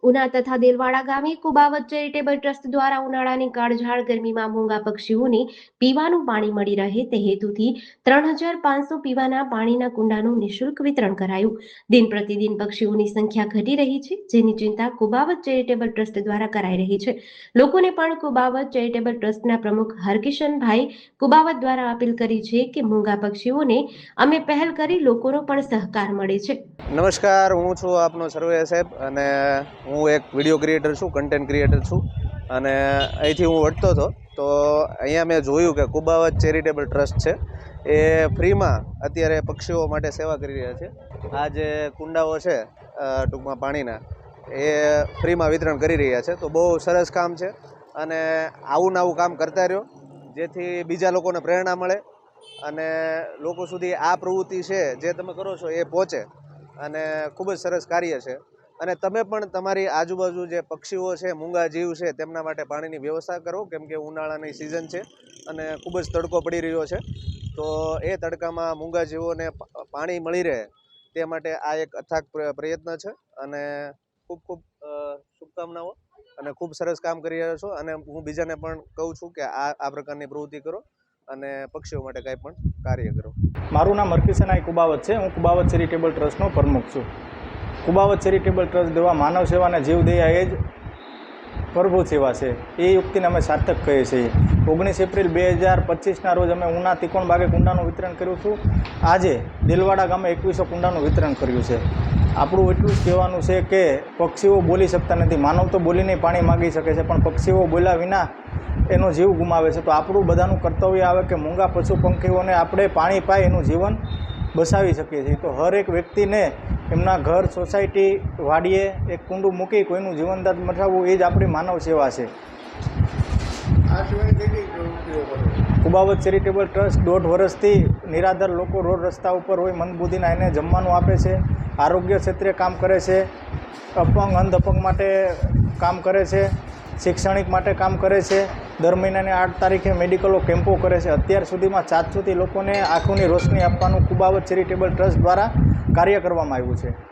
ઉના તથા દેલવાડા ગામે Kubavat charitable trust દ્વારા ઉનાળાની કાળઝાળ ગરમીમાં મૂંગા પક્ષીઓને પીવાનું પાણી મળી રહે તે હેતુથી 3500 પીવાના પાણીના કુંડાનું નિઃશુલ્ક વિતરણ કરાયું. દિન પ્રતિદિન પક્ષીઓની સંખ્યા ઘટી રહી છે, જેની ચિંતા કુબાવત ચેરિટેબલ ટ્રસ્ટ દ્વારા કરાઈ રહી છે. લોકોને પણ કુબાવત ચેરિટેબલ ટ્રસ્ટના પ્રમુખ હરકિશનભાઈ કુબાવત દ્વારા અપીલ કરી છે કે મૂંગા પક્ષીઓને અમે પહેલ કરી લોકોનો પણ સહકાર મળે છે. નમસ્કાર, હું છું આપનો સર્વે સાહેબ અને હું એક વિડીયો ક્રિએટર છું, કન્ટેન્ટ ક્રિએટર છું અને અહીંથી હું વળતો હતો તો અહીંયા મેં જોયું કે કુબાવત ચેરિટેબલ ટ્રસ્ટ છે એ ફ્રીમાં અત્યારે પક્ષીઓ માટે સેવા કરી રહ્યા છે. આ જે કુંડાઓ છે ટૂંકમાં પાણીના એ ફ્રીમાં વિતરણ કરી રહ્યા છે, તો બહુ સરસ કામ છે અને આવું ને આવું કામ કરતા રહ્યો જેથી બીજા લોકોને પ્રેરણા મળે અને લોકો સુધી આ પ્રવૃત્તિ છે જે તમે કરો છો એ પહોંચે અને ખૂબ જ સરસ કાર્ય છે. અને તમે પણ તમારી આજુબાજુ જે પક્ષીઓ છે, મૂંગા જીવ છે, તેમના માટે પાણીની વ્યવસ્થા કરો, કેમ કે ઉનાળાની સિઝન છે અને ખૂબ જ તડકો પડી રહ્યો છે. તો એ તડકામાં મૂંગા જીવોને પાણી મળી રહે તે માટે આ એક અથાગ પ્રયત્ન છે અને ખૂબ ખૂબ શુભકામનાઓ અને ખૂબ સરસ કામ કરી રહ્યા છો. અને હું બીજાને પણ કહું છું કે આ પ્રકારની પ્રવૃત્તિ કરો અને પક્ષીઓ માટે કાંઈ પણ કાર્ય કરો. મારું નામ હરકિશનભાઈ કુબાવત છે. હું કુબાવત ચેરિટેબલ ટ્રસ્ટનો પ્રમુખ છું. કુબાવત ચેરિટેબલ ટ્રસ્ટ દેવા માનવ સેવાને જીવદયા એ જ પ્રભુ સેવા છે. એ યુક્તિને અમે સાર્થક કહીએ છીએ. 19 એપ્રિલ 2025ના રોજ અમે ઉના ત્રિકોણ બાગે કુંડાનું વિતરણ કર્યું છું. આજે દેલવાડા ગામે 2100 કુંડાનું વિતરણ કર્યું છે. આપણું એટલું જ કહેવાનું છે કે પક્ષીઓ બોલી શકતા નથી. માનવ તો બોલીને પાણી માગી શકે છે, પણ પક્ષીઓ બોલ્યા વિના એનો જીવ ગુમાવે છે. તો આપણું બધાનું કર્તવ્ય આવે કે મૂંગા પશુ પંખીઓને આપણે પાણી પાઈ એનું જીવન બસાવી શકીએ છીએ. તો હર એક વ્યક્તિને એમના ઘર, સોસાયટી, વાડીએ એક કુંડું મૂકી કોઈનું જીવનદાન બચાવવું એ જ આપણી માનવ સેવા છે. કુબાવત ચેરિટેબલ ટ્રસ્ટ 1.5 વર્ષથી નિરાધાર લોકો રોડ રસ્તા ઉપર હોય મંદબુદ્ધિના એને જમવાનું આપે છે. આરોગ્ય ક્ષેત્રે કામ કરે છે. અપંગ અંધ અપંગ માટે કામ કરે છે. શૈક્ષણિક માટે કામ કરે છે. દર મહિનાની 8 તારીખે મેડિકલો કેમ્પો કરે છે. અત્યાર સુધીમાં 400થી લોકોને આંખોની રોશની આપવાનું કુબાવત ચેરિટેબલ ટ્રસ્ટ દ્વારા કાર્ય કરવામાં આવ્યું છે.